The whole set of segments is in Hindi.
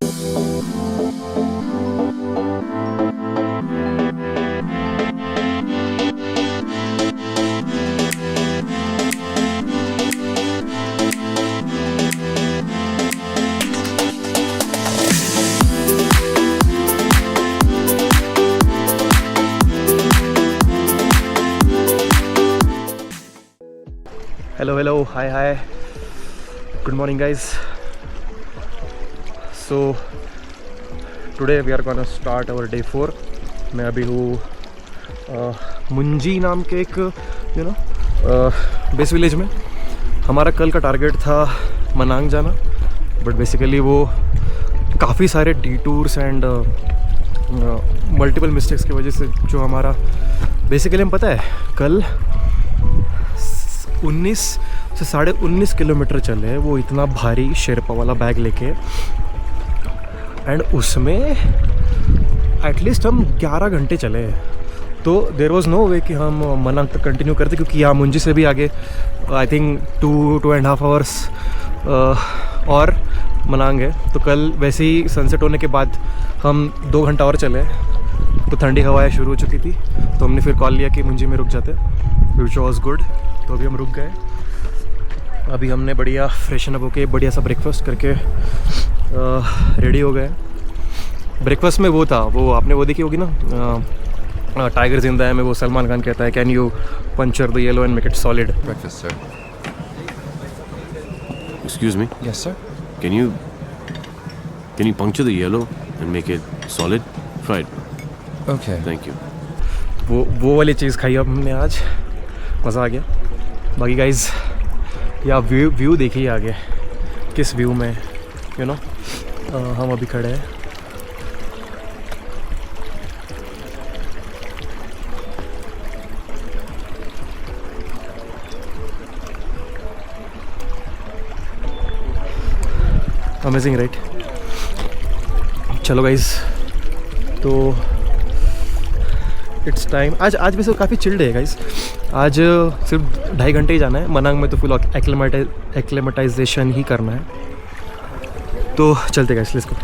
Hello, hi, good morning guys. So today we are gonna start our day 4. मैं अभी हूँ मुंजी नाम के एक बेस विलेज में. हमारा कल का टारगेट था मनांग जाना, बट बेसिकली वो काफ़ी सारे डीटूर्स एंड मल्टीपल मिस्टेक्स की वजह से जो हमारा बेसिकली हम पता है कल 19 से 19.5 किलोमीटर चले, वो इतना भारी शेरपा वाला बैग लेके, एंड उसमें एटलीस्ट हम 11 घंटे चले. तो देर वॉज नो वे कि हम मनांग तक कंटिन्यू करते, क्योंकि यहाँ मुंजी से भी आगे आई थिंक 2.5 आवर्स और मनांग है. तो कल वैसे ही सनसेट होने के बाद हम 2 घंटा और चले, तो ठंडी हवाएं शुरू हो चुकी थी, तो हमने फिर कॉल लिया कि मुंजी में रुक जाते, विच वॉज गुड. तो अभी हम रुक गए. अभी हमने बढ़िया फ्रेशन अप होके बढ़िया सा ब्रेकफास्ट करके रेडी हो गए. ब्रेकफास्ट में वो था, वो आपने वो देखी होगी ना टाइगर जिंदा है में, वो सलमान खान कहता है can you puncture the yellow and make it solid. Breakfast, sir. Excuse me. Yes sir. Can you puncture the yellow and make it solid? Fried. Okay. Thank you. वो वाली चीज़ खाई हमने आज, मज़ा आ गया. बाकी गाइज या व्यू देखिए आगे, किस व्यू में हम अभी खड़े हैं. Amazing right. चलो गाइज, तो इट्स टाइम. आज भी सब काफ़ी चिल्ड है गाइज. आज सिर्फ 2.5 घंटे ही जाना है. मनांग में तो फुल एक्लेमेटाइजेशन ही करना है. तो चलते गाइज, लेट्स गो.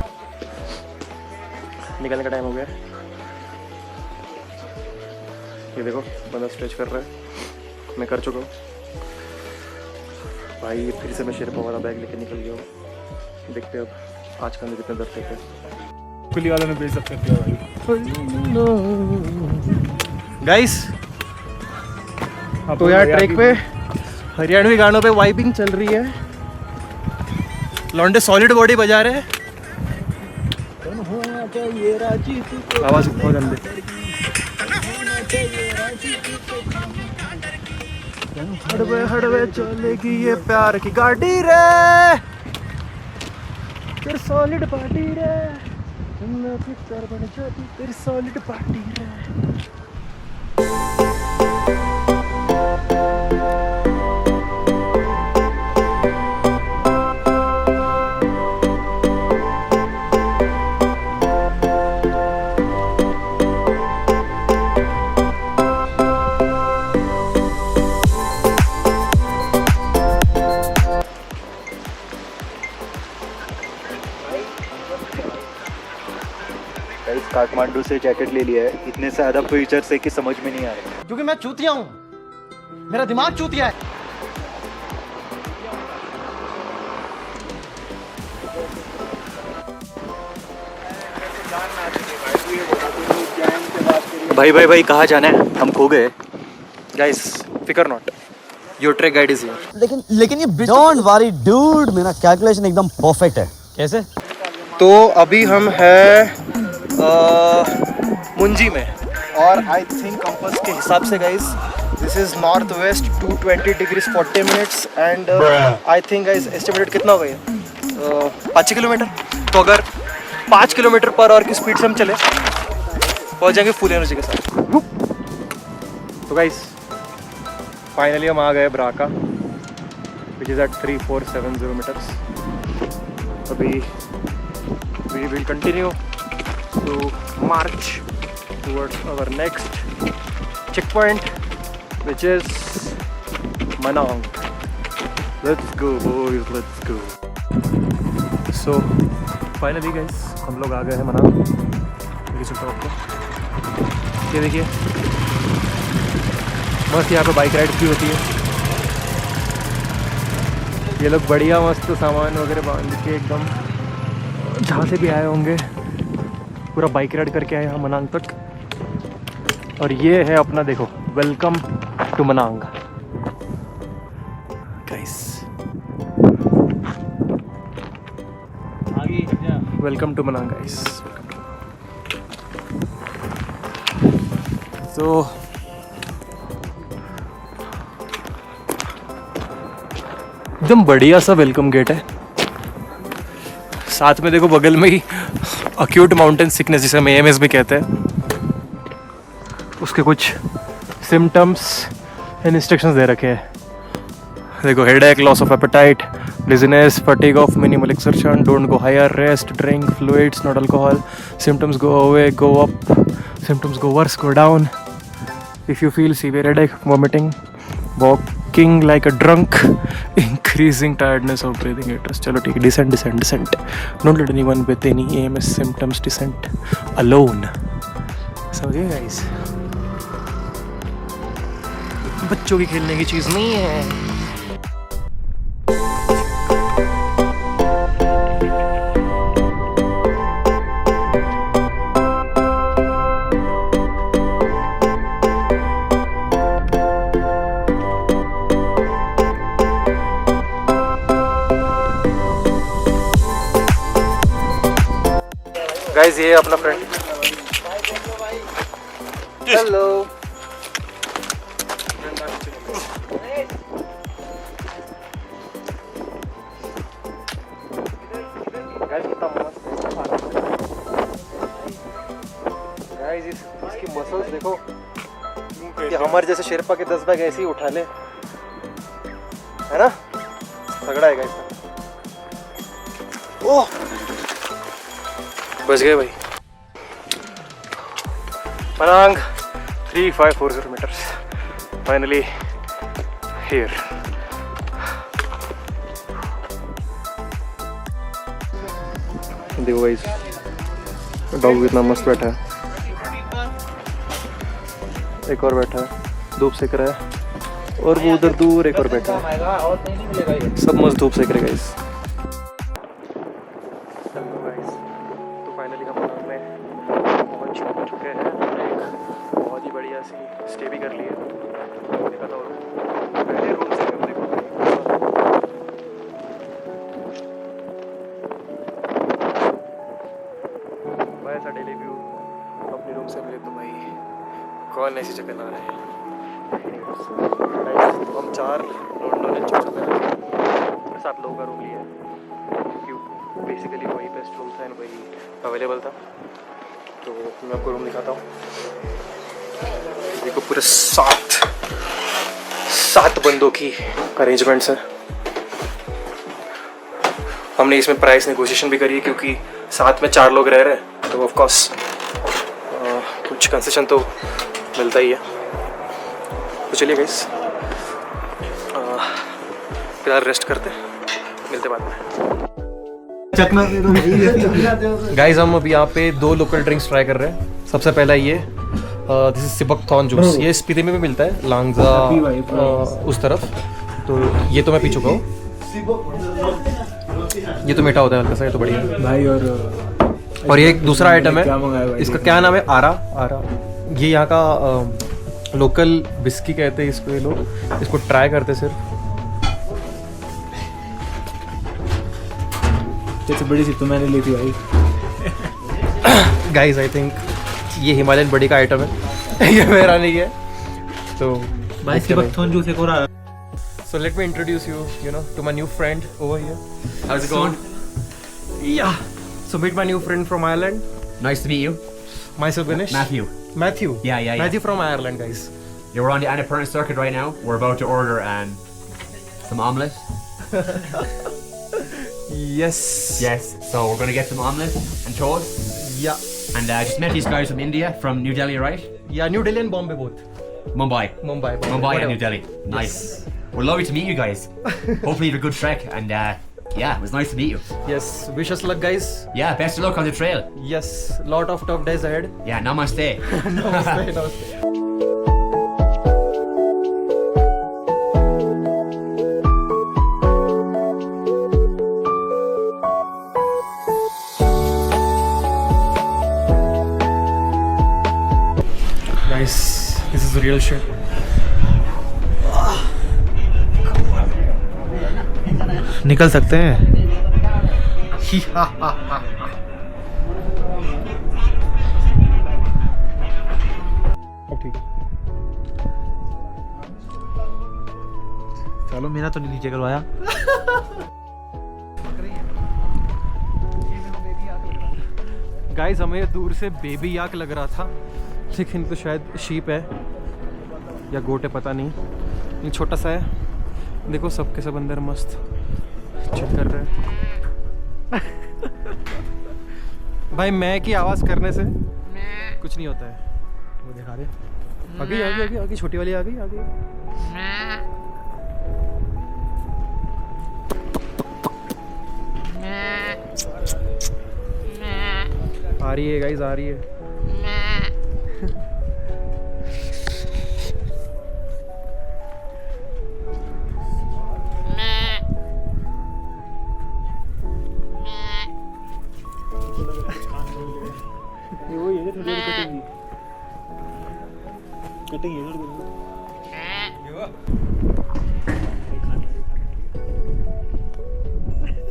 निकलने का टाइम हो गया. ये देखो बंदा स्ट्रेच कर रहा है, मैं कर चुका हूँ भाई. फिर से मैं शेरपा वाला बैग लेके निकल गया हूँ. देखते अब आज का कितने दर्द थे. कुली वाला ने बेइज्जत कर दिया भाई. गाइस तो यार ट्रैक पे हरियाणवी गानों पे वाइबिंग चल रही है. लौंडे सॉलिड बॉडी बजा रहे हैं. आवाज बहुत गंदे. हड़वे हड़वे चलेगी ये प्यार की गाड़ी रे, तेरी सॉलिड बॉडी रे, बन जाती तेरी सॉलिड बॉडी रे. काठमांडू से जैकेट ले लिया है, इतने से ज़्यादा फीचर्स है कि समझ में नहीं आ रहा, क्योंकि मैं चूतिया हूँ, मेरा दिमाग चूतिया है. भाई कहाँ जाना है? हम खो गए गाइस. फिकर not, your track guide is here. लेकिन ये डोंट वरी डूड, मेरा कैलकुलेशन एकदम परफेक्ट है. कैसे? तो अभी हम हैं मुंजी में, और आई थिंक कंपास के हिसाब से guys this is north west 220 degrees 40 minutes and I think guys estimated कितना हो गया 5 किलोमीटर. तो अगर 5 किलोमीटर पर आवर की स्पीड से हम चले पहुंच जाएंगे फुल एनर्जी के साथ. तो गाइस फाइनली हम आ गए ब्राका, विच इज़ एट 3470 मीटर्स. अभी we will continue to march towards our next checkpoint, which is Manang. Let's go boys, let's go. So finally guys हम लोग आ गए हैं मनाली। लेके चलता हूँ आपको। ये देखिए मस्त यहाँ पे बाइक राइड भी होती है। ये लोग बढ़िया मस्त सामान वगैरह बांध के एकदम जहाँ से भी आए होंगे पूरा बाइक राइड करके आए यहाँ मनांग तक। और ये है अपना देखो welcome to Manang guys. Welcome to Manang guys. तो एकदम बढ़िया सा वेलकम गेट है। साथ में देखो बगल में ही अक्यूट माउंटेन सिकनेस जिसे हम AMS भी कहते हैं उसके कुछ सिम्टम्स एंड इंस्ट्रक्शंस दे रखे हैं। देखो headache, loss of appetite, dizziness, fatigue of minimal exertion, don't go higher, rest, drink fluids, not alcohol, symptoms go away, go up, symptoms go worse, go down. If you feel severe headache, vomiting, walking like a drunk, increasing tiredness of breathing interest. चलो ठीक है, descent. Don't let anyone with any AMS symptoms descent alone. समझिए guys, बच्चों की खेलने की चीज़ नहीं है। गाइस ये अपना फ्रेंड। हेलो। गाइस इसकी मसल्स देखो कि हमारे जैसे शेरपा के 10 बैग ऐसे ही उठा ले, है ना? तगड़ा है गाइस। ओह बच गए भाई। मनांग 3540 meters फाइनली हियर। देखो गाइस डॉग कितना मस्त बैठा है। एक और बैठा है धूप सेक रहा है और वो उधर दूर एक और बैठा है। सब मस्त धूप सेक रहे गाइस। फाइनली हम मनांग में पहुंच चुके हैं। एक बहुत ही बढ़िया सी स्टे भी कर ली है। देखा था पहले रूम से हम देखो भाई ऐसा डेली व्यू अपने रूम से मिले तो भाई कौन ऐसी जगह ला रहे हैं। हम 4 लॉन्डन चुके हैं, 7 लोगों का रूम लिया है। बेसिकली वही बेस्ट रूम था एंड वही अवेलेबल था। तो मैं आपको रूम दिखाता हूँ। देखो पूरे 7 बंदों की अरेंजमेंट्स हैं। हमने इसमें प्राइस नेगोशिएशन भी करी है क्योंकि साथ में 4 लोग रह रहे हैं तो ऑफ कोर्स कुछ कंसेशन तो मिलता ही है। तो चलिए गाइस फिलहाल रेस्ट करते हैं, मिलते बाद में। गाइस हम अभी यहाँ पे 2 लोकल ड्रिंक्स ट्राई कर रहे हैं। सबसे पहला ये दिस इज सिबकथॉर्न जूस। ये स्पीति में भी मिलता है, लांगजा उस तरफ। तो ये तो मैं पी चुका हूँ। ये तो मीठा होता है हल्का सा, ये तो बढ़िया है भाई। और ये एक दूसरा आइटम है, इसका क्या नाम है? आरा। ये यहाँ का लोकल विस्की कहते हैं इसको। ये लोग इसको ट्राई करते सिर्फ। जैसे बड़ी सी तो मैंने ली थी भाई। गाइस आई थिंक ये हिमालयन बड़ी का आइटम है। ये मेरा नहीं है। तो भाई सिबकथॉर्न जूस एक और आ रहा। So let me introduce you know, to my new friend over here. How's it going? Yeah. So meet my new friend from Ireland. Nice to meet you. Myself Ganesh. Matthew. Matthew. Yeah. Matthew from Ireland, guys. You're on the Annapurna circuit right now. We're about to order some omelette. Yes. Yes. So we're gonna get some omelette and toast. Yeah. And just met these guys from India, from New Delhi, right? Yeah, New Delhi and Bombay both. Mumbai. Mumbai and New Delhi. Nice. We're lovely to meet you guys. Hopefully you have a good trek and Yeah, it was nice to meet you. Yes, wish us luck, guys. Yeah, best of luck on the trail. Yes, lot of tough days ahead. Yeah, namaste. Namaste, namaste. Guys, this is real shit. निकल सकते हैं अब ठीक है. चलो मेरा तो नहीं नीचे करवाया गाइस हमें दूर से बेबी याक लग रहा था, लेकिन तो शायद शीप है या गोट है, पता नहीं. ये छोटा सा है. देखो सब के सब अंदर मस्त चिल कर रहे हैं. भाई मैं की आवाज़ करने से कुछ नहीं होता है. वो दिखा रहे आगे आगे आगे आगे छोटी वाली आ गई आगे. आ रही है गाइस, आ रही है.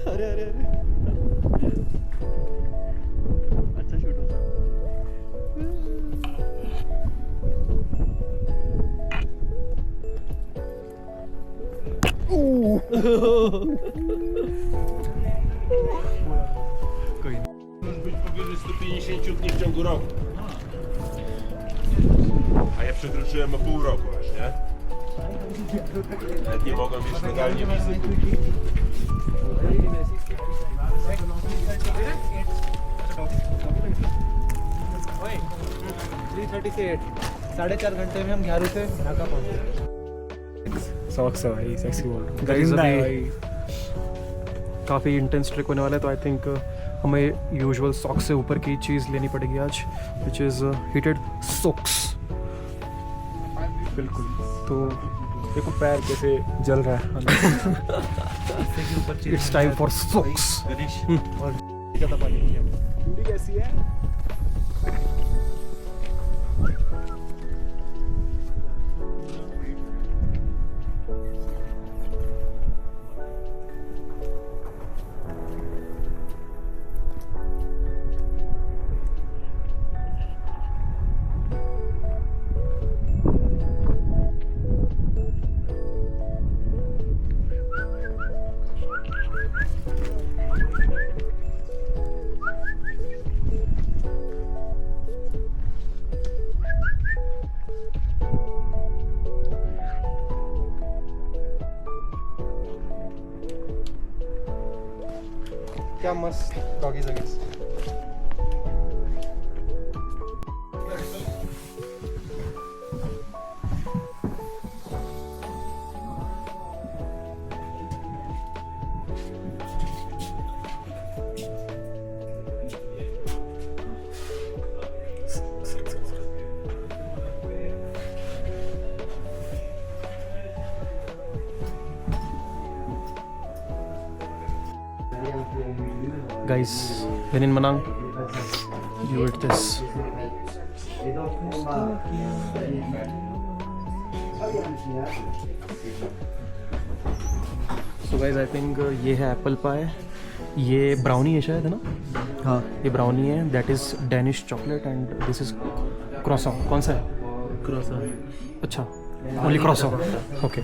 अरे अरे अरे अच्छा शूट होता. Powiedzieć 150 dni w ciągu roku. A ja przekroczyłem o pół roku aż, nie? Nawet nie mogłem mieć legalnie wizy. 3:30 से 8.5 घंटे में हम घारू से ढाका पहुंचे. सॉक्स है भाई, सेक्सी वर्ड. गाइस अभी काफ़ी इंटेंस ट्रिक होने वाला है, तो आई थिंक हमें यूजुअल सॉक्स से ऊपर की चीज़ लेनी पड़ेगी आज, विच इज़ हीटेड सॉक्स. बिल्कुल. तो देखो पैर कैसे जल रहा है it's time for socks. Ganesh और ज़्यादा पानी नहीं है. ड्यूटी कैसी है? क्या मस्त डॉगी जगह. Guys, Benin Manang, you eat this. So guys, I think ये है एप्पल पाई. ये ब्राउनी है शायद, है ना? हाँ ये ब्राउनी है. That is Danish chocolate and this is croissant. कौन सा है? क्रॉस. अच्छा, ओनली क्रॉसॉन. ओके.